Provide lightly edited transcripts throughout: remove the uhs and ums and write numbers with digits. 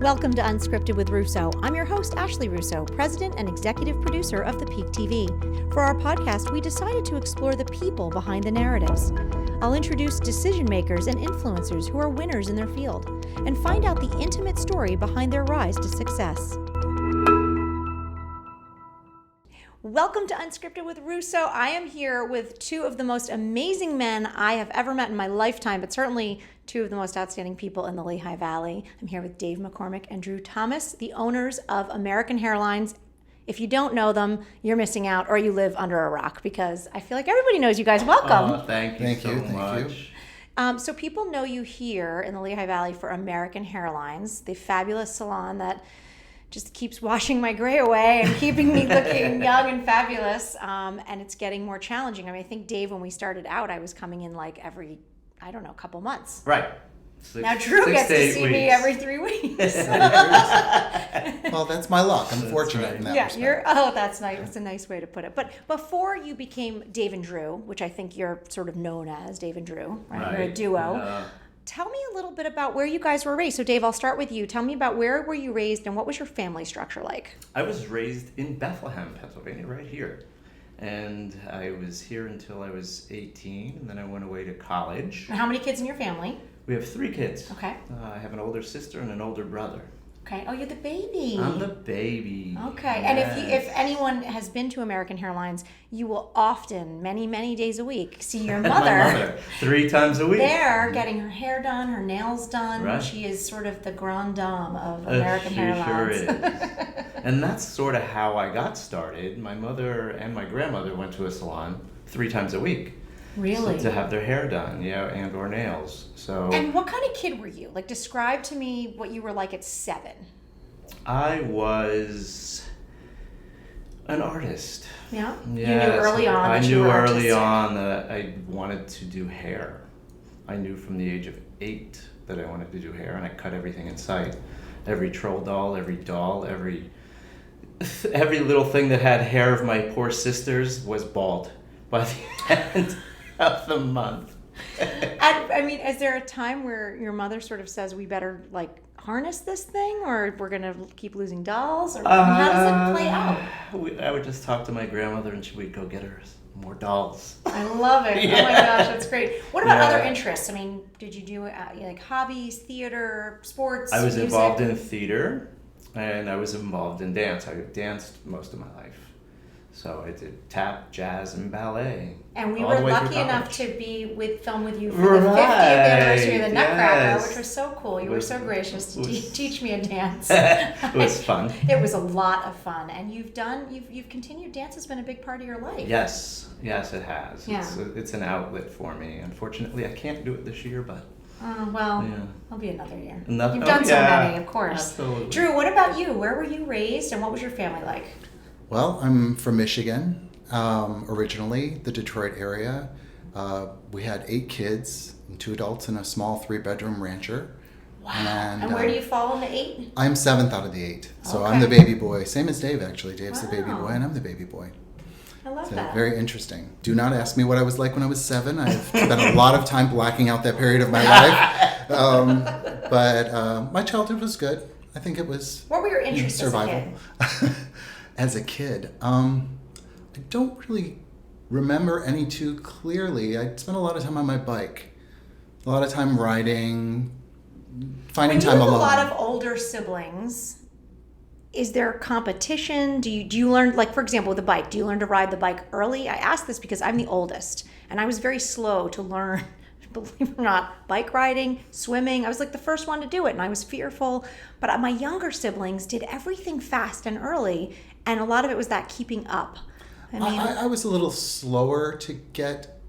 Welcome to Unscripted with Russo. I'm your host, Ashley Russo, president and executive producer of The Peak TV. For our podcast, we decided to explore the people behind the narratives. I'll introduce decision makers and influencers who are winners in their field and find out the intimate story behind their rise to success. Welcome to Unscripted with Russo. I am here with two of the most amazing men I have ever met in my lifetime, but certainly two of the most outstanding people in the Lehigh Valley. I'm here with Dave McCormack and Dru Thomas, the owners of American Hairlines. If you don't know them, you're missing out, or you live under a rock, because I feel like everybody knows you guys. Welcome. Thank you so much. So people know you here in the Lehigh Valley for American Hairlines, the fabulous salon that just keeps washing my gray away and keeping me looking young and fabulous. And it's getting more challenging. I mean, I think, Dave, when we started out, I was coming in like every, couple months. Right. Now Dru gets to see me every 3 weeks. Well, that's my luck. I'm fortunate in that respect. That's nice. That's a nice way to put it. But before you became Dave and Dru, which I think you're sort of known as Dave and Dru, right? You're a duo. Tell me a little bit about where you guys were raised. So, Dave, I'll start with you. Tell me about where were you raised and what was your family structure like? I was raised in Bethlehem, Pennsylvania, right here. And I was here until I was 18, and then I went away to college. And how many kids in your family? We have 3 kids. Okay. I have an older sister and an older brother. Okay. Oh, you're the baby. I'm the baby. Okay. Yes. And if anyone has been to American Hairlines, you will often, many, many days a week, see your mother. My mother, 3 times a week. There, getting her hair done, her nails done. Right. She is sort of the grande dame of American Hairlines. She sure is. And that's sort of how I got started. My mother and my grandmother went to a salon 3 times a week. Really? To have their hair done, and or nails. So. And what kind of kid were you? Like, describe to me what you were like at 7. I was an artist. Yeah? Yes, You knew early on I that you knew were early artistic. on that I wanted to do hair. I knew from the age of 8 that I wanted to do hair, and I cut everything in sight. Every troll doll, every little thing that had hair of my poor sisters was bald by the end of the month. I mean, is there a time where your mother sort of says we better harness this thing, or we're gonna keep losing dolls, or how does it play out? I would just talk to my grandmother, and she would go get her more dolls. I love it. Yeah. Oh my gosh, that's great. What about other interests? I mean, did you do hobbies, theater, sports? I was music? involved in theater, and I was involved in dance. I danced most of my life. So I did tap, jazz, and ballet. And we all were the way through lucky enough college. to be film with you for the 50th anniversary of the Nutcracker, which was so cool. You were so gracious to teach me a dance. It was fun. It was a lot of fun, and you've continued. Dance has been a big part of your life. Yes, it has. Yeah. It's an outlet for me. Unfortunately, I can't do it this year, but. It'll be another year. You've done so many, of course. Absolutely. Dru, what about you? Where were you raised, and what was your family like? Well, I'm from Michigan, originally, the Detroit area. We had 8 kids, and 2 adults in a small 3-bedroom rancher. Wow. And where do you fall in the 8? I'm 7th out of the 8. So Okay. I'm the baby boy. Same as Dave, actually. Dave's the baby boy, and I'm the baby boy. I love So that. very interesting. Do not ask me what I was like when I was 7. I've spent a lot of time blacking out that period of my life. But my childhood was good. I think it was What were your interests survival. As a kid, I don't really remember any too clearly. I spent a lot of time on my bike, a lot of time riding, finding time alone. You have a lot of older siblings. Is there competition? Do you learn, for example, with the bike, do you learn to ride the bike early? I ask this because I'm the oldest, and I was very slow to learn, believe it or not, bike riding, swimming. I was the first one to do it, and I was fearful. But my younger siblings did everything fast and early, and a lot of it was that keeping up. I was a little slower to get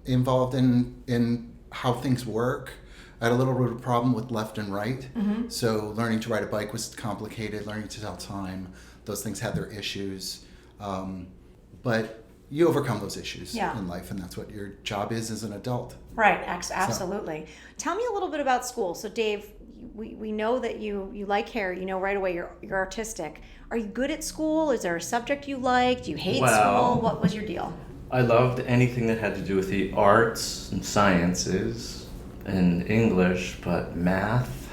involved in how things work. I had a little bit of a problem with left and right. Mm-hmm. So learning to ride a bike was complicated. Learning to tell time, those things had their issues. But you overcome those issues in life, and that's what your job is as an adult. Right, absolutely. Tell me a little bit about school. So Dave, we know that you like hair. You know right away you're artistic. Are you good at school? Is there a subject you like? Do you hate school? What was your deal? I loved anything that had to do with the arts and sciences and English, but math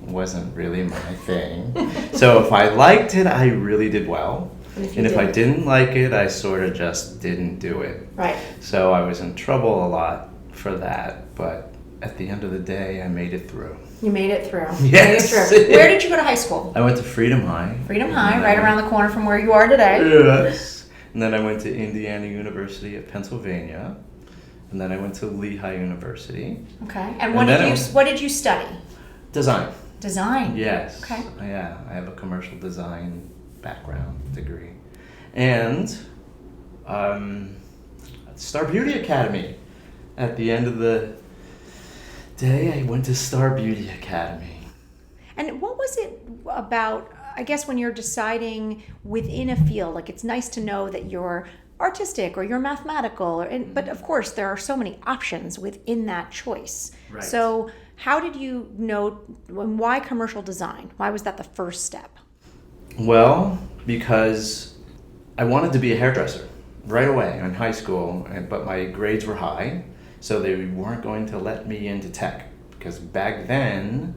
wasn't really my thing. So if I liked it, I really did well. And if I didn't like it, I sort of just didn't do it. Right. So I was in trouble a lot for that, but at the end of the day, I made it through. You made it through. Yes. You made it through. Where did you go to high school? I went to Freedom High. Freedom High, right around the corner from where you are today. Yes. And then I went to Indiana University of Pennsylvania. And then I went to Lehigh University. Okay. And what did you study? Design. Design. Yes. Okay. Yeah, I have a commercial design background degree. And Star Beauty Academy. At the end of the day, I went to Star Beauty Academy. And what was it about, I guess, when you're deciding within a field, like it's nice to know that you're artistic or you're mathematical, but of course there are so many options within that choice. Right. So how did you know, why commercial design? Why was that the first step? Well, because I wanted to be a hairdresser right away in high school, but my grades were high, so they weren't going to let me into tech, because back then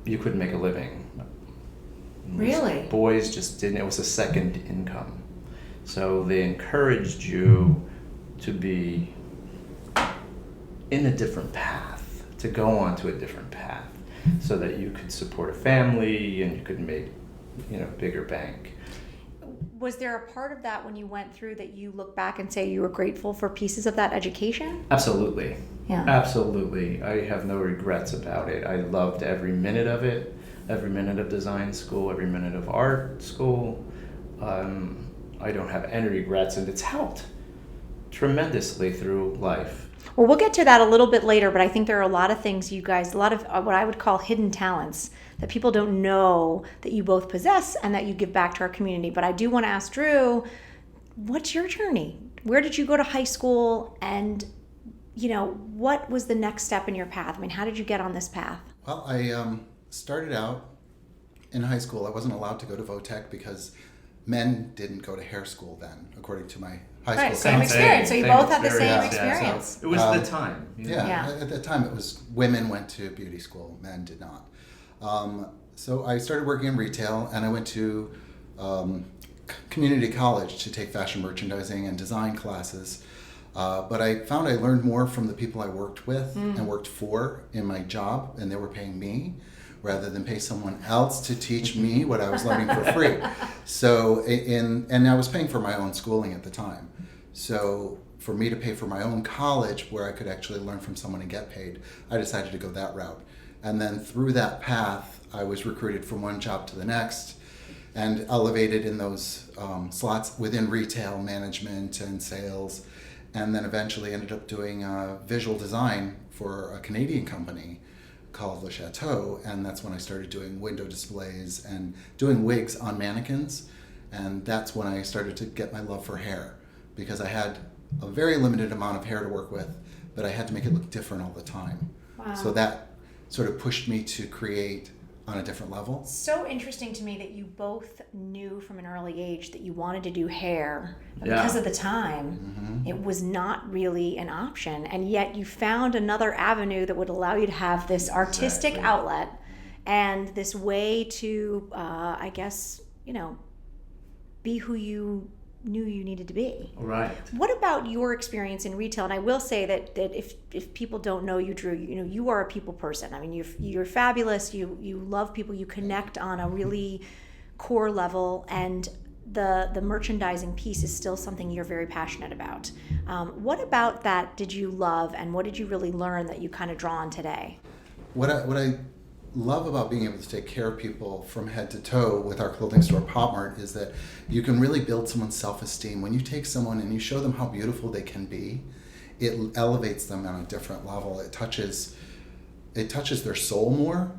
you couldn't make a living. Really? Boys just didn't. It was a second income. So they encouraged you to be in a different path, to go on to a different path, so that you could support a family and you could make, bigger bank. Was there a part of that when you went through that you look back and say you were grateful for pieces of that education? Absolutely. Yeah. Absolutely. I have no regrets about it. I loved every minute of it, every minute of design school, every minute of art school. I don't have any regrets, and it's helped tremendously through life. Well, we'll get to that a little bit later, but I think there are a lot of things you guys, a lot of what I would call hidden talents that people don't know that you both possess and that you give back to our community. But I do want to ask Dru, what's your journey? Where did you go to high school, and what was the next step in your path? I mean, how did you get on this path? Well, I started out in high school. I wasn't allowed to go to Votech because men didn't go to hair school then, according to my high school. Right, same experience. So you both had the same experience. It was the time. Yeah, at that time it was women went to beauty school, men did not. So I started working in retail, and I went to community college to take fashion merchandising and design classes. But I found I learned more from the people I worked with and worked for in my job, and they were paying me rather than pay someone else to teach me what I was learning for free. So, and I was paying for my own schooling at the time. So for me to pay for my own college where I could actually learn from someone and get paid, I decided to go that route. And then through that path, I was recruited from one job to the next and elevated in those slots within retail management and sales. And then eventually ended up doing visual design for a Canadian company called Le Chateau, and that's when I started doing window displays and doing wigs on mannequins, and that's when I started to get my love for hair, because I had a very limited amount of hair to work with, but I had to make it look different all the time. Wow. So that sort of pushed me to create on a different level. So interesting to me that you both knew from an early age that you wanted to do hair, but Yeah. because of the time, it was not really an option, and yet you found another avenue that would allow you to have this artistic Exactly. outlet and this way to, I guess, be who you knew you needed to be. Right. What about your experience in retail? And I will say that if people don't know you, Dru, you are a people person. I mean, you're fabulous. You love people. You connect on a really core level, and the merchandising piece is still something you're very passionate about. What about that did you love, and what did you really learn that you kind of draw on today? What I love about being able to take care of people from head to toe with our clothing store Pop Mart is that you can really build someone's self-esteem. When you take someone and you show them how beautiful they can be, it elevates them on a different level. It touches their soul more.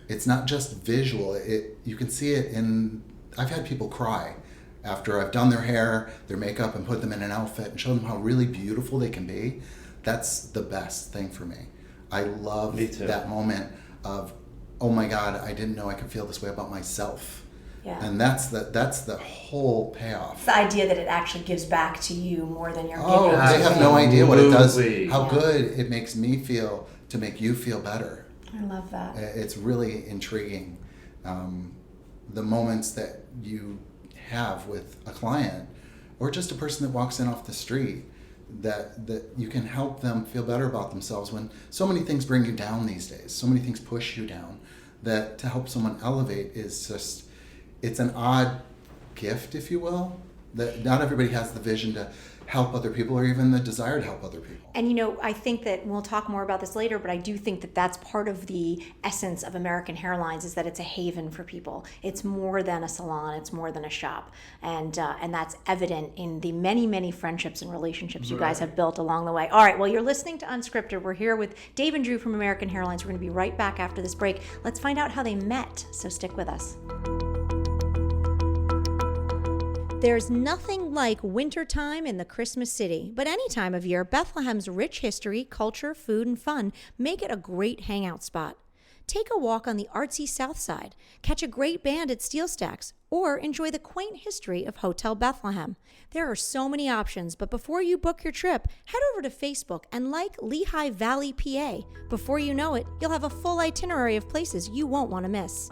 It's not just visual. You can see it in, I've had people cry after I've done their hair, their makeup, and put them in an outfit and show them how really beautiful they can be. That's the best thing for me. I love that moment of, oh my God, I didn't know I could feel this way about myself. Yeah. And that's the whole payoff. It's the idea that it actually gives back to you more than you're Oh, giving. they have no idea what it does, Absolutely. how good it makes me feel to make you feel better. I love that. It's really intriguing. The moments that you have with a client or just a person that walks in off the street, that you can help them feel better about themselves when so many things bring you down these days, so many things push you down, that to help someone elevate is just, it's an odd gift, if you will, that not everybody has the vision to help other people or even the desire to help other people. And I think that we'll talk more about this later, but I do think that that's part of the essence of American Hairlines, is that it's a haven for people. It's more than a salon, it's more than a shop. And that's evident in the many, many friendships and relationships you guys have built along the way. All right, well, you're listening to Unscripted. We're here with Dave and Dru from American Hairlines. We're going to be right back after this break. Let's find out how they met, so stick with us. There's nothing like wintertime in the Christmas city, but any time of year, Bethlehem's rich history, culture, food, and fun make it a great hangout spot. Take a walk on the artsy South Side, catch a great band at Steel Stacks, or enjoy the quaint history of Hotel Bethlehem. There are so many options, but before you book your trip, head over to Facebook and like Lehigh Valley, PA. Before you know it, you'll have a full itinerary of places you won't want to miss.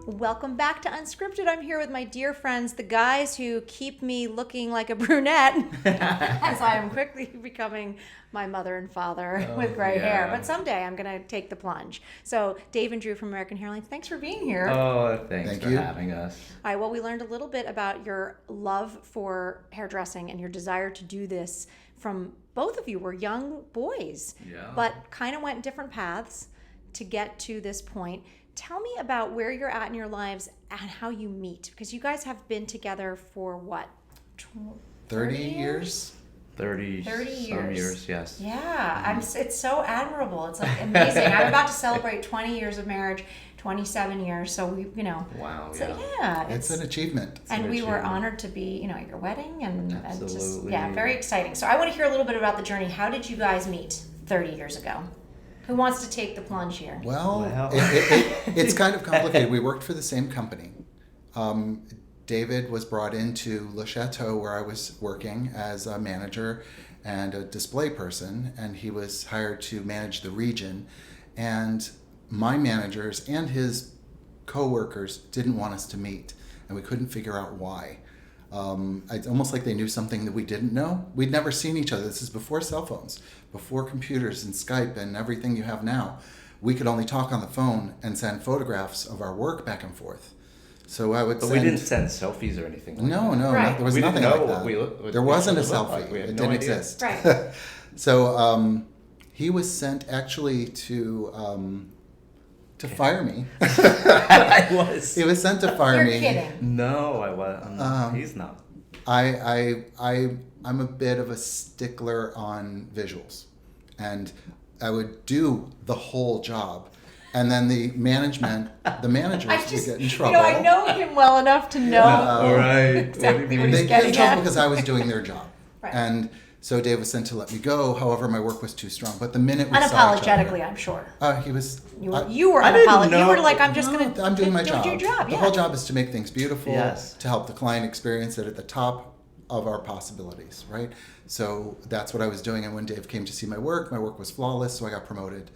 Welcome back to Unscripted. I'm here with my dear friends, the guys who keep me looking like a brunette as I am quickly becoming my mother and father with gray hair. But someday I'm going to take the plunge. So Dave and Dru from American Hairlines, thanks for being here. Oh, thanks Thank for you. having us. All right, well, we learned a little bit about your love for hairdressing and your desire to do this from both of you were young boys, but kind of went different paths to get to this point. Tell me about where you're at in your lives and how you meet, because you guys have been together for what? 30 years? 30 some years, yes. Yeah, it's so admirable. It's like amazing. I'm about to celebrate 20 years of marriage, 27 years. So Wow, it's an achievement. And we were honored to be, at your wedding and just, Absolutely. very exciting. So I want to hear a little bit about the journey. How did you guys meet 30 years ago? Who wants to take the plunge here? Well. It's kind of complicated. We worked for the same company. David was brought into Le Chateau, where I was working as a manager and a display person, and he was hired to manage the region. And my managers and his co-workers didn't want us to meet, and we couldn't figure out why. It's almost like they knew something that we didn't know. We'd never seen each other. This is before cell phones, before computers and Skype and everything you have now. We could only talk on the phone and send photographs of our work back and forth. So I would But we didn't send selfies or anything like that. No, Right. there was We nothing didn't know like what that. we looked There wasn't a what we looked selfie. like. We had It no didn't idea. exist. Right. So he was sent actually to fire me. I was. He was sent to fire You're me. kidding. No, I was. He's not. I'm a bit of a stickler on visuals, and I would do the whole job, and then the managers would get in trouble. I know him well enough to know All right. exactly what They he's get in getting trouble at. because I was doing their job, Right. and so Dave was sent to let me go. However, my work was too strong. But the minute we saw each Unapologetically, I'm sure. other, he was. You were I didn't unapologetic. You know- were like, I'm just No, going to I'm doing my job. Do your job. The Yeah. whole job is to make things beautiful, Yes. to help the client experience it at the top of our possibilities, right? So that's what I was doing. And when Dave came to see my work was flawless, so I got promoted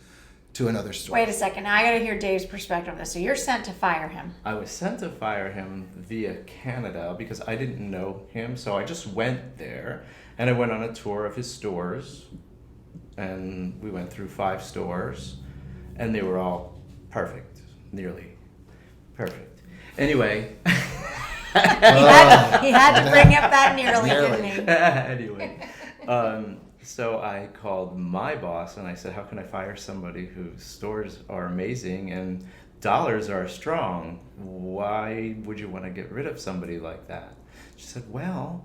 to another store. Wait a second. Now I got to hear Dave's perspective on this. So you're sent to fire him. I was sent to fire him via Canada because I didn't know him. So I just went there and I went on a tour of his stores. And we went through 5 stores and they were all perfect, nearly perfect. Anyway. He had to bring up that nearly, didn't he? Anyway, so I called my boss and I said, how can I fire somebody whose stores are amazing and dollars are strong? Why would you want to get rid of somebody like that? She said, well,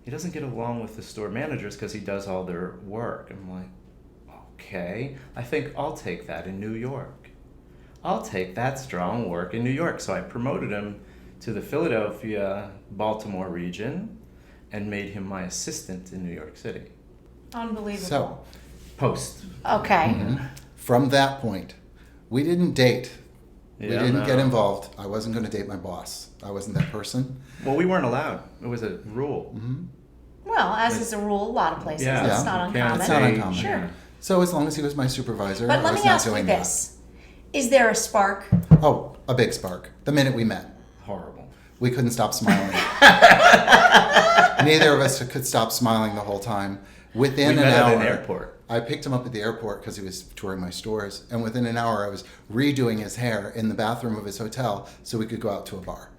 he doesn't get along with the store managers because he does all their work. I'm like, okay, I think I'll take that in New York. I'll take that strong work in New York. So I promoted him to the Philadelphia, Baltimore region and made him my assistant in New York City. Unbelievable. So, Post. Okay. from that point, we didn't date. We Yeah, didn't no. get involved. I wasn't going to date my boss. I wasn't that person. Well, we weren't allowed. It was a rule. Well, Well, as is a rule, a lot of places. Yeah. It's not Yeah. uncommon. It's not uncommon. Sure. So as long as he was my supervisor, But I let was me not ask you doing this. Is there a spark? that. Oh, a big spark. The minute we met. Horrible. We couldn't stop smiling. Neither of us could stop smiling the whole time. Within We an met hour, at an airport. I picked him up at the airport because he was touring my stores, and within an hour, I was redoing his hair in the bathroom of his hotel so we could go out to a bar.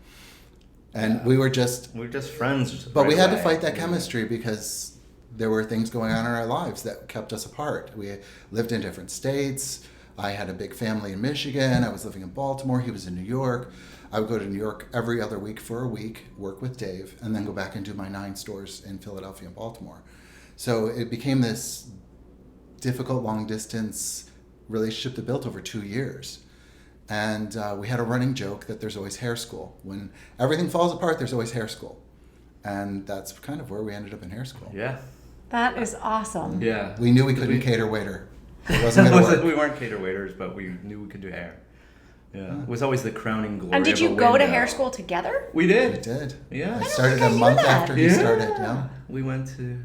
And we were just, We're just friends. but we right had to away. fight that chemistry because there were things going on in our lives that kept us apart. We lived in different states. I had a big family in Michigan. I was living in Baltimore. He was in New York. I would go to New York every other week for a week, work with Dave, and then go back and do my 9 stores in Philadelphia and Baltimore. So it became this difficult long distance relationship that built over 2 years. And we had a running joke that there's always hair school. When everything falls apart, there's always hair school. And that's kind of where we ended up in hair school. Yeah. That is awesome. Yeah. We knew we couldn't cater waiter. It wasn't going to work. We weren't cater waiters, but we knew we could do hair. Yeah. It was always the crowning glory. And did of you a go to window. hair school together? We We did. did. Yeah. I started think I a knew month that. after he started. Yeah. We went to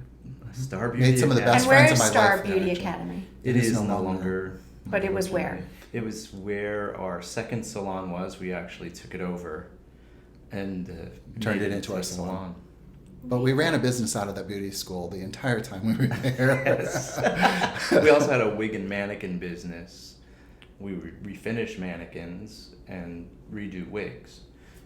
Star Beauty. Made some of the Academy. best And where friends is of my Star life. Beauty there, Academy? It is no longer. But it was where? It was where our second salon was. We actually took it over and Turned made it into a our salon. But we ran a business out of that beauty school the entire time we were there. Yes. We also had a wig and mannequin business. We refinish mannequins and redo wigs.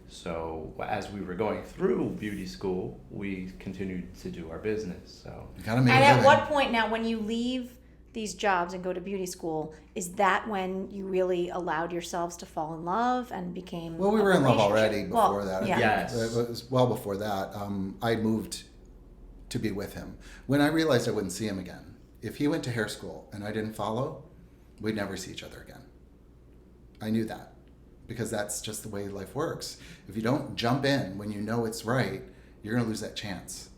So as we were going through beauty school, we continued to do our business. So You gotta make And a at living. what point now, when you leave these jobs and go to beauty school, is that when you really allowed yourselves to fall in love and became? Well, we a were in love relationship? already before Well, that. I Yeah. think. Yes. It was well before that. I moved to be with him. When I realized I wouldn't see him again, if he went to hair school and I didn't follow, we'd never see each other again. I knew that because that's just the way life works. If you don't jump in when you know it's right, you're going to lose that chance.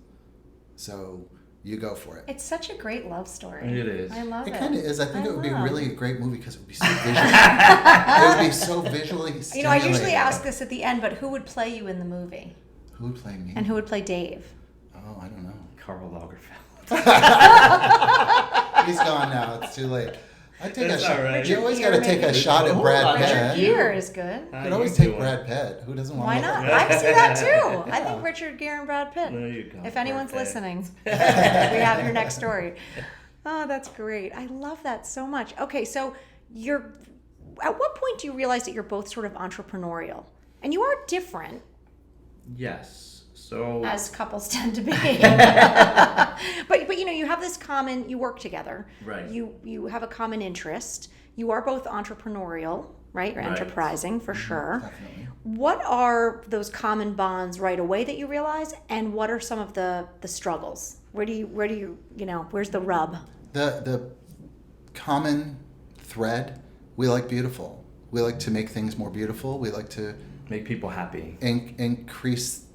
So you go for it. It's such a great love story. It is. I love it. It kind of is. I think it would be love. really a great movie because it would be so visual. It would be so visually stimulating. You know, I usually ask this at the end, but who would play you in the movie? Who would play me? And who would play Dave? Oh, I don't know. Karl Lagerfeld. He's gone now. It's too late. I take That's a shot. all right. You always got to take a Maybe. shot at Oh, Brad Richard Pitt. Richard Gere is good. You could always take Brad Pitt. Who doesn't want Why to? not? Yeah. I see that too. I think Richard Gere and Brad Pitt. There you go. If anyone's Perfect. listening, we have your next story. Oh, that's great. I love that so much. Okay, so at what point do you realize that you're both sort of entrepreneurial? And you are different, Yes. So as couples tend to be. but you know, you have this common, you work together. Right. You have a common interest. You are both entrepreneurial, right? You're Right. enterprising for sure. Definitely. What are those common bonds right away that you realize, and what are some of the struggles? Where do you where's the rub? The common thread, we like beautiful. We like to make things more beautiful. We like to make people happy. increase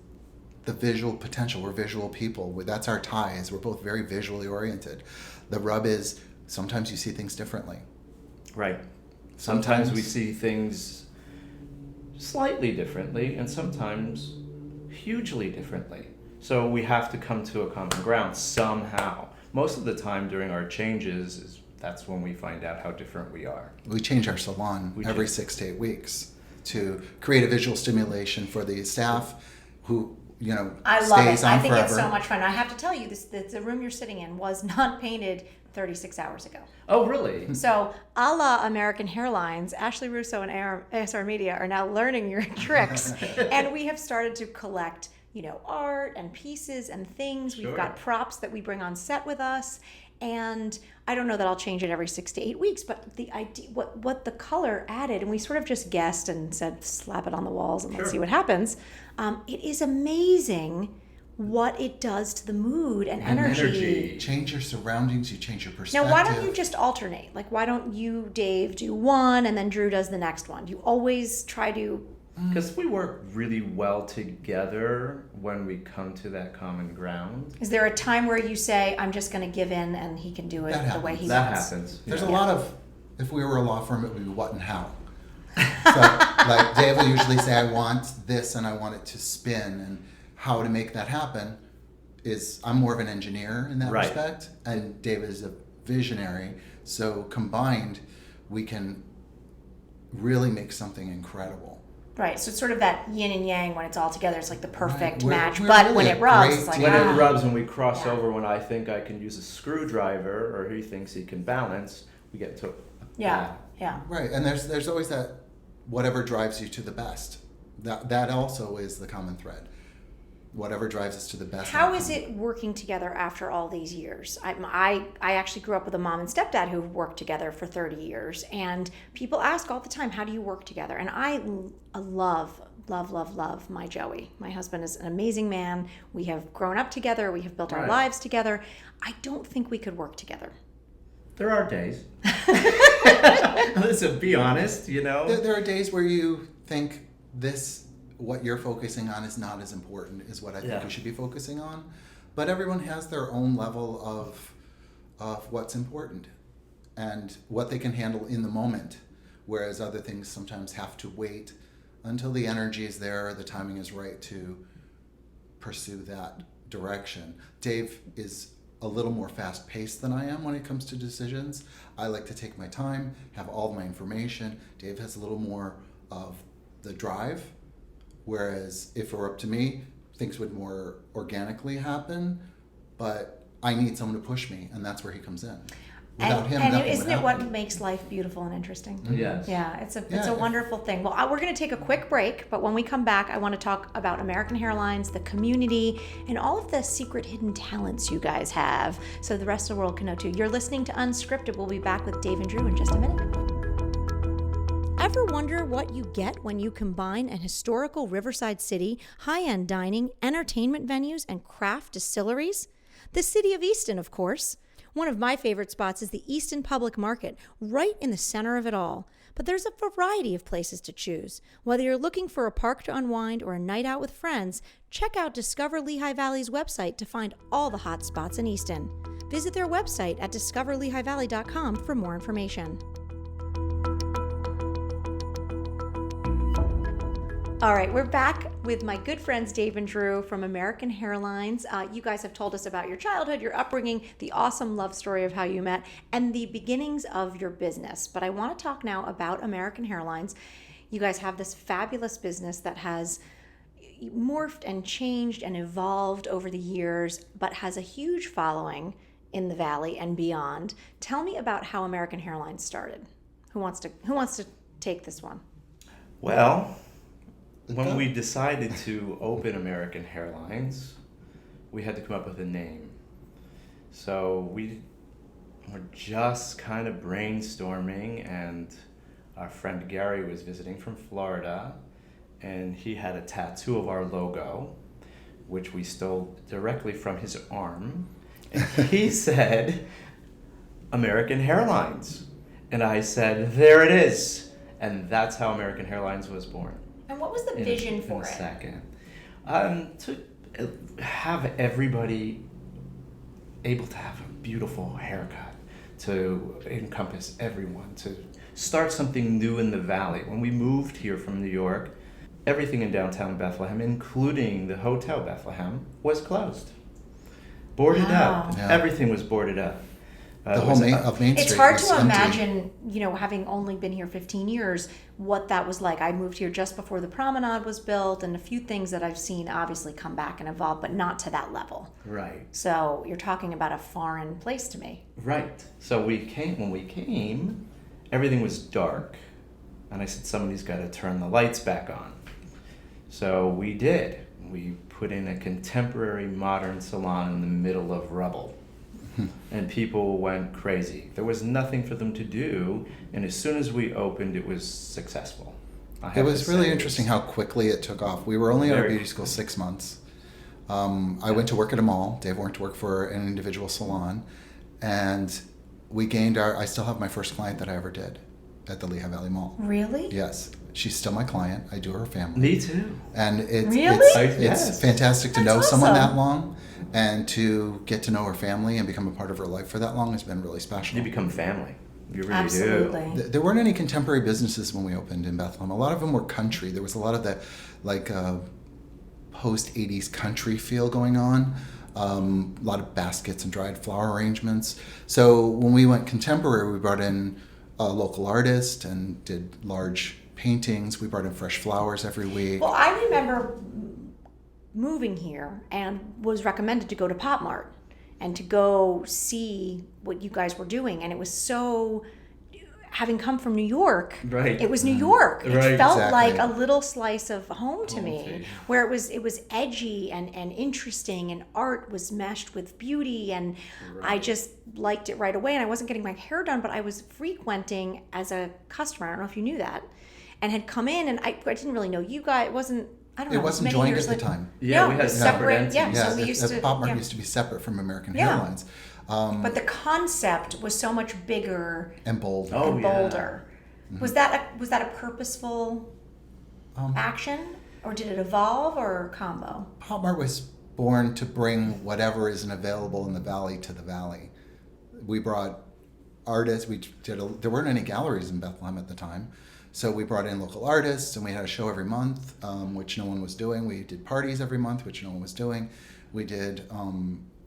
the visual potential. We're visual people. That's our ties. We're both very visually oriented. The rub is sometimes you see things differently. Right. Sometimes we see things slightly differently and sometimes hugely differently. So we have to come to a common ground somehow. Most of the time during our changes, that's when we find out how different we are. We change our salon every 6 to 8 weeks to create a visual stimulation for the staff who, I love stays it. on I think forever. it's so much fun. I have to tell you, the room you're sitting in was not painted 36 hours ago. Oh, really? So, a la American Hairlines, Ashley Russo and ASR Media are now learning your tricks. And we have started to collect, art and pieces and things. We've Sure. got props that we bring on set with us. And I don't know that I'll change it every 6 to 8 weeks, but the idea, what the color added, and we sort of just guessed and said, slap it on the walls and let's Sure. see what happens. It is amazing what it does to the mood and energy. Change your surroundings, you change your perspective. Now, why don't you just alternate? Like, why don't you, Dave, do one and then Dru does the next one? You always try to. Because we work really well together when we come to that common ground. Is there a time where you say, I'm just going to give in and he can do it That the way he That wants? happens. There's yeah. a lot of, if we were a law firm, it would be what and how. So, like, Dave will usually say, I want this and I want it to spin, and how to make that happen I'm more of an engineer in that Right. respect, and Dave is a visionary. So combined, we can really make something incredible. Right. So it's sort of that yin and yang when it's all together. It's like the perfect We're- match. we're But really when a it rubs, great it's like, team. When ah. it rubs, when we cross Yeah. over, when I think I can use a screwdriver or he thinks he can balance, we get to Yeah. Yeah. Right, and there's always that whatever drives you to the best. That also is the common thread. Whatever drives us to the best. How is outcome. it working together after all these years? I actually grew up with a mom and stepdad who worked together for 30 years. And people ask all the time, how do you work together? And I love my Joey. My husband is an amazing man. We have grown up together. We have built our Right. lives together. I don't think we could work together. There are days. Listen, be honest, you know. There are days where you think what you're focusing on is not as important as what I think Yeah. we should be focusing on. But everyone has their own level of what's important and what they can handle in the moment, whereas other things sometimes have to wait until the energy is there or the timing is right to pursue that direction. Dave is a little more fast-paced than I am when it comes to decisions. I like to take my time, have all my information. Dave has a little more of the drive, whereas if it were up to me, things would more organically happen, but I need someone to push me, and that's where he comes in. Without him, nothing isn't would it what happen. makes life beautiful and interesting? Yes. Yeah, it's a Yeah. wonderful thing. Well, we're going to take a quick break, but when we come back, I want to talk about American Hairlines, the community, and all of the secret hidden talents you guys have, so the rest of the world can know too. You're listening to Unscripted. We'll be back with Dave and Dru in just a minute. Ever wonder what you get when you combine an historical riverside city, high-end dining, entertainment venues, and craft distilleries? The city of Easton, of course. One of my favorite spots is the Easton Public Market, right in the center of it all. But there's a variety of places to choose. Whether you're looking for a park to unwind or a night out with friends, check out Discover Lehigh Valley's website to find all the hot spots in Easton. Visit their website at discoverlehighvalley.com for more information. All right, we're back with my good friends Dave and Dru from American Hairlines. You guys have told us about your childhood, your upbringing, the awesome love story of how you met, and the beginnings of your business. But I want to talk now about American Hairlines. You guys have this fabulous business that has morphed and changed and evolved over the years, but has a huge following in the Valley and beyond. Tell me about how American Hairlines started. Who wants to take this one? Well, when we decided to open American Hairlines, we had to come up with a name. So we were just kind of brainstorming, and our friend Gary was visiting from Florida, and he had a tattoo of our logo, which we stole directly from his arm. And he said, American Hairlines. And I said, there it is. And that's how American Hairlines was born. And what was the vision for in a it? second. To have everybody able to have a beautiful haircut, to encompass everyone, to start something new in the Valley. When we moved here from New York, everything in downtown Bethlehem, including the Hotel Bethlehem, was closed. Boarded Wow. up. Yeah. Everything was boarded up. The It whole was of Main Street It's hard was to empty. imagine, having only been here 15 years, what that was like. I moved here just before the promenade was built, and a few things that I've seen obviously come back and evolve, but not to that level. Right. So you're talking about a foreign place to me. Right. So when we came, everything was dark. And I said, somebody's got to turn the lights back on. So we did. We put in a contemporary modern salon in the middle of rubble. And people went crazy. There was nothing for them to do. And as soon as we opened, it was successful. It was really interesting how quickly it took off. We were only out of beauty school 6 months. I went to work at a mall. Dave went to work for an individual salon. And we gained I still have my first client that I ever did at the Lehigh Valley Mall. Really? Yes. She's still my client. I do her family. Me too. And Really? it's Yes. fantastic to That's know someone awesome. that long, and to get to know her family and become a part of her life for that long has been really special. You become family. You really do. Absolutely. There weren't any contemporary businesses when we opened in Bethlehem. A lot of them were country. There was a lot of the post 80s country feel going on. a lot of baskets and dried flower arrangements. So when we went contemporary, we brought in a local artist and did large paintings. We brought in fresh flowers every week. Well, I remember moving here and was recommended to go to Pop Mart and to go see what you guys were doing, and it was so, having come from New York, Right. it was New York. It Right. felt Exactly. like a little slice of home to Home me, to you. where it was edgy and interesting, and art was meshed with beauty, and I just liked it right away. And I wasn't getting my hair done, but I was frequenting as a customer. I don't know if you knew that, and had come in, and I didn't really know you guys. It wasn't. I don't know. It wasn't many joined years at the later. time. Yeah, No, we it had was separate separate. Yeah, entities. so we used to. Pop Mart yeah. used to be separate from American Yeah. Hairlines. But the concept was so much bigger And bold. Oh, and yeah. bolder. Was that a purposeful action, or did it evolve, or combo? Pop Mart was born to bring whatever isn't available in the valley to the valley. We brought artists. There weren't any galleries in Bethlehem at the time, so we brought in local artists, and we had a show every month, which no one was doing. We did parties every month, which no one was doing. We did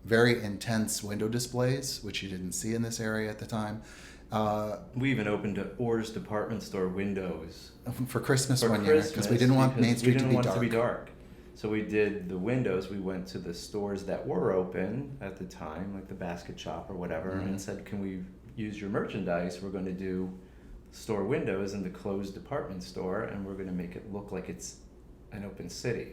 very intense window displays, which you didn't see in this area at the time. We even opened Orr's department store windows For Christmas for one year, because we Christmas didn't want Main because Street we didn't want to it to be be dark. So we did the windows. We went to the stores that were open at the time, like the basket shop or whatever, and said, "Can we use your merchandise? We're going to do store windows in the closed department store, and we're going to make it look like it's an open city,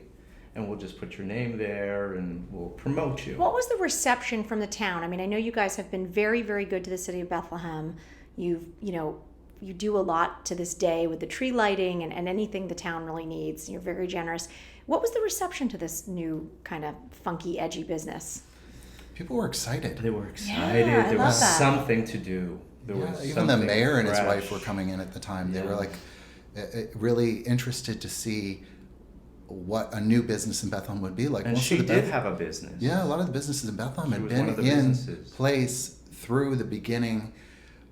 and we'll just put your name there, and we'll promote you." What was the reception from the town? I mean, I know you guys have been very, very good to the city of Bethlehem. You do a lot to this day with the tree lighting and anything the town really needs. You're very generous. What was the reception to this new kind of funky, edgy business? People were excited. They were excited. Yeah, I there love was that. something to do. There Yeah, was even the something mayor and his fresh. wife were coming in at the time. They Yeah. were like really interested to see what a new business in Bethlehem would be like. And Most she of the did have a business. Yeah, a lot of the businesses in Bethlehem She had was been one of the in businesses. place through the beginning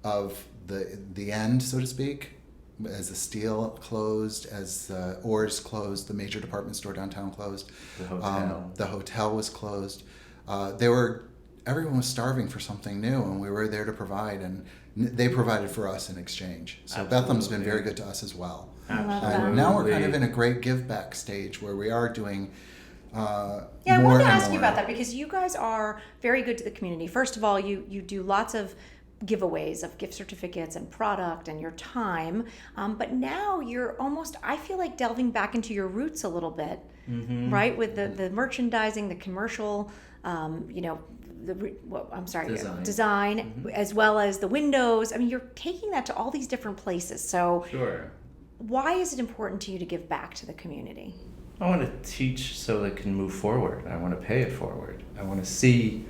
of the end, so to speak, as the Steel closed, as the Orr's closed, the major department store downtown closed. The hotel. The hotel was closed. Everyone was starving for something new, and we were there to provide, and they provided for us in exchange. So Bethlehem's been Absolutely. very good to us as well. Absolutely. And now we're kind of in a great give back stage where we are doing Yeah, I more wanted to and ask you more. about that because you guys are very good to the community. First of all, you do lots of giveaways of gift certificates and product and your time, but now you're almost, I feel like, delving back into your roots a little bit, right? With the merchandising, the commercial, design, as well as the windows. I mean, you're taking that to all these different places. So Sure. why is it important to you to give back to the community? I want to teach so they can move forward. I want to pay it forward. I want to see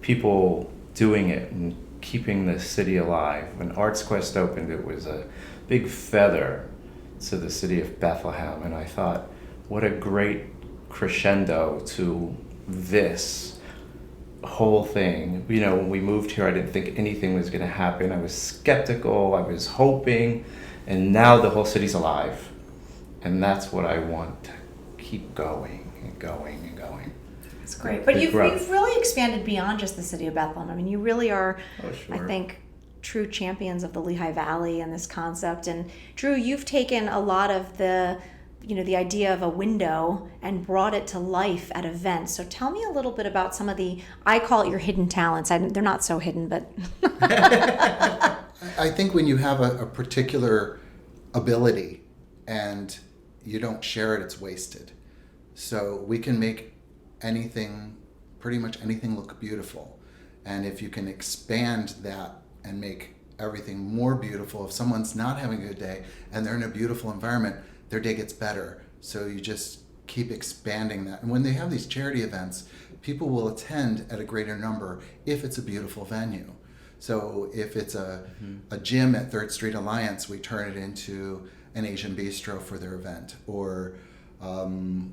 people doing it and keeping the city alive. When Arts Quest opened, it was a big feather to the city of Bethlehem, and I thought, what a great crescendo to this whole thing. You know, when we moved here, I didn't think anything was going to happen. I was skeptical, I was hoping, and now the whole city's alive. And that's what I want to keep going and going and going. That's great. But The you've growth. really expanded beyond just the city of Bethlehem. I mean, you really are, Oh, sure. I think, true champions of the Lehigh Valley and this concept. And Dru, you've taken a lot of the idea of a window and brought it to life at events. So tell me a little bit about some of I call it your hidden talents. They're not so hidden, but I think when you have a particular ability and you don't share it, it's wasted. So we can make pretty much anything look beautiful. And if you can expand that and make everything more beautiful, if someone's not having a good day and they're in a beautiful environment, their day gets better. So you just keep expanding that. And when they have these charity events, people will attend at a greater number if it's a beautiful venue. So if it's a gym at 3rd Street Alliance, we turn it into an Asian bistro for their event. Or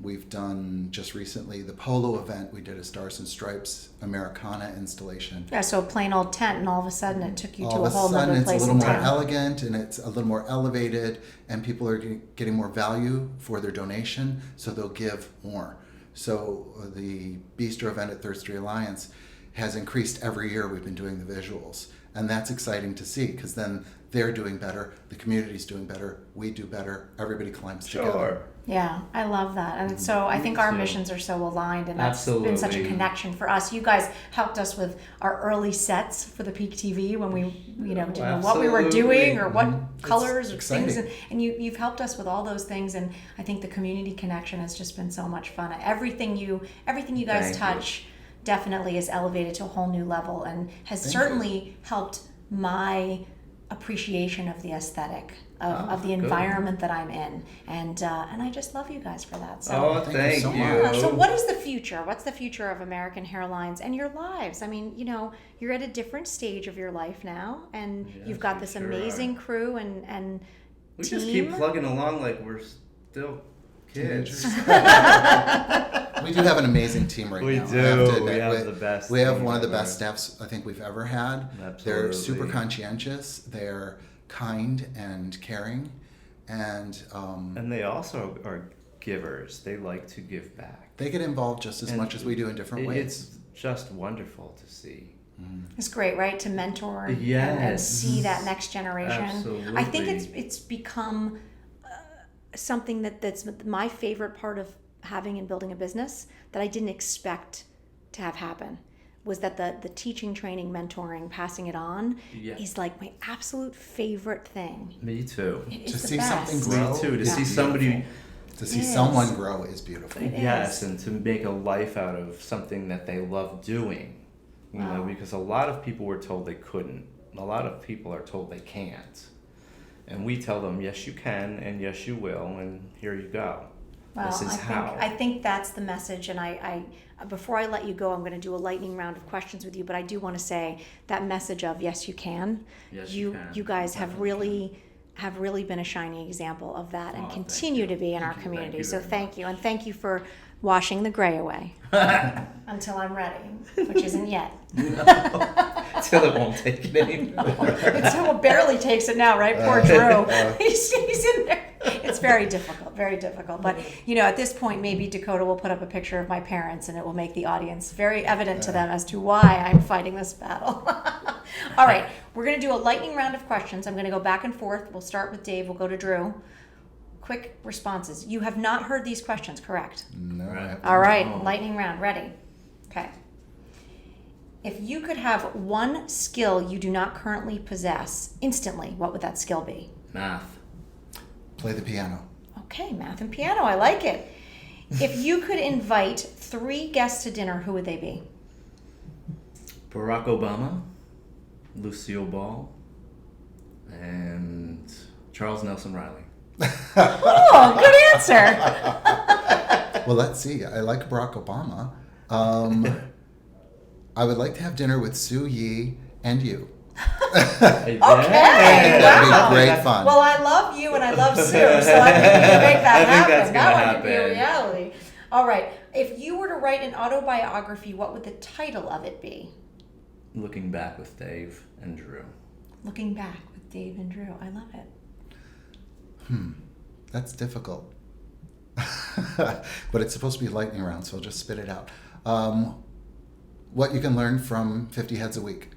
we've done just recently the polo event. We did a Stars and Stripes Americana installation. yeah, so a plain old tent, and all of a sudden it took you to All a of a whole sudden other it's a place little in more town. elegant and it's a little more elevated, and people are getting more value for their donation, so they'll give more. So the bistro event at Third Street Alliance has increased every year. We've been doing the visuals, and that's exciting to see because then they're doing better, the community's doing better, we do better, everybody climbs together. Yeah, I love that. And so I think our missions are so aligned, and that's been such a connection for us. You guys helped us with our early sets for the Peak TV when we, didn't know what we were doing or what colors or things. And you've helped us with all those things. And I think the community connection has just been so much fun. Everything you guys touch definitely is elevated to a whole new level and has certainly helped my appreciation of the aesthetic of the environment that I'm in, and I just love you guys for that. So thank you. So what is the future? What's the future of American Hairlines and your lives? I mean, you're at a different stage of your life now, and you've got this amazing crew and we team. just keep plugging along like we're still kids. We do have an amazing team right now. We do. We have the best. We have one of the best staffs I think we've ever had. Absolutely. They're super conscientious. They're kind and caring, and they also are givers. They like to give back. They get involved just as much as we do in different ways. It's just wonderful to see. It's great, right? To mentor and see that next generation. Absolutely. I think it's become something that's my favorite part of having and building a business that I didn't expect to have happen. Was that the teaching, training, mentoring, passing it on is like my absolute favorite thing. Me too. To see something grow. Me too. To see somebody. To see someone grow is beautiful. Yes, and to make a life out of something that they love doing. You know, because a lot of people were told they couldn't. A lot of people are told they can't. And we tell them, yes, you can, and yes, you will, and here you go. Well, this is how. I think that's the message, and I before I let you go, I'm going to do a lightning round of questions with you, but I do want to say that message of yes, you can. Yes, you can. You guys have really been a shining example of that, and continue to be in our community. So thank you, and thank you for washing the gray away until I'm ready, which isn't yet. Till it won't take it anymore. Until it barely takes it now, right? Poor Dru. He's in there. It's very difficult, very difficult. But, at this point, maybe Dakota will put up a picture of my parents, and it will make the audience very evident to them as to why I'm fighting this battle. All right, we're going to do a lightning round of questions. I'm going to go back and forth. We'll start with Dave. We'll go to Dru. Quick responses. You have not heard these questions, correct? No. Right. All right, lightning round. Ready? Okay. If you could have one skill you do not currently possess instantly, what would that skill be? Math. Play the piano. Okay, math and piano. I like it. If you could invite 3 guests to dinner, who would they be? Barack Obama, Lucille Ball, and Charles Nelson Riley. Oh, good answer. Well, let's see. I like Barack Obama. I would like to have dinner with Sue Yi and you. Okay. That'd be great fun. Well, I love you and I love Sue, so I think we can make that happen. That's that one could be a reality. All right. If you were to write an autobiography, what would the title of it be? Looking Back with Dave and Dru. Looking Back with Dave and Dru. I love it. That's difficult. But it's supposed to be a lightning round, so I'll just spit it out. What you can learn from 50 heads a week.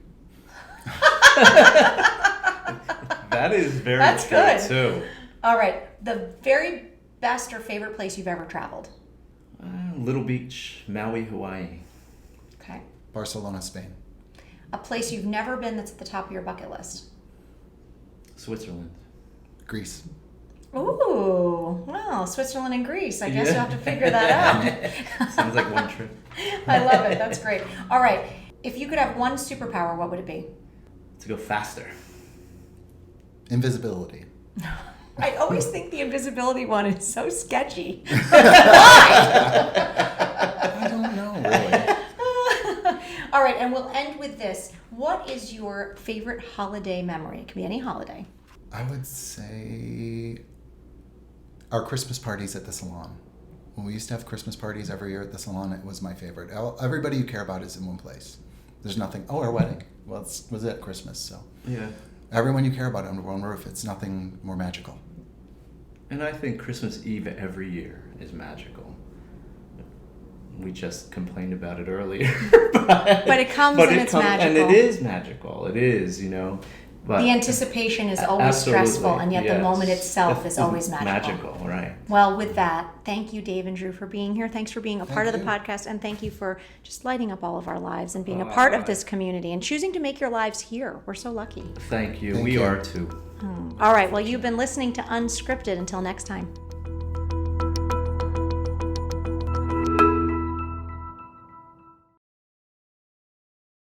That is very That's true, good. too. All right. The very best or favorite place you've ever traveled? Little Beach, Maui, Hawaii. Okay. Barcelona, Spain. A place you've never been that's at the top of your bucket list? Switzerland. Greece. Ooh, well, Switzerland and Greece. I guess you'll have to figure that out. Sounds like one trip. I love it. That's great. All right. If you could have one superpower, what would it be? To go faster. Invisibility. I always think the invisibility one is so sketchy. Why? I don't know, really. All right, and we'll end with this. What is your favorite holiday memory? It can be any holiday. I would say our Christmas parties at the salon. When we used to have Christmas parties every year at the salon, it was my favorite. Everybody you care about is in one place. There's nothing, our wedding. Well, it was at Christmas, so. Yeah. Everyone you care about under one roof, it's nothing more magical. And I think Christmas Eve every year is magical. We just complained about it earlier. But it comes and it's magical. And it is magical. It is, But the anticipation is always absolutely, stressful, and yet the moment itself is always magical. Magical, right. Well, with that, thank you, Dave and Dru, for being here. Thanks for being a part of the podcast, and thank you for just lighting up all of our lives and being a part of this community and choosing to make your lives here. We're so lucky. Thank you. We are too. All right. Well, you've been listening to Unscripted. Until next time.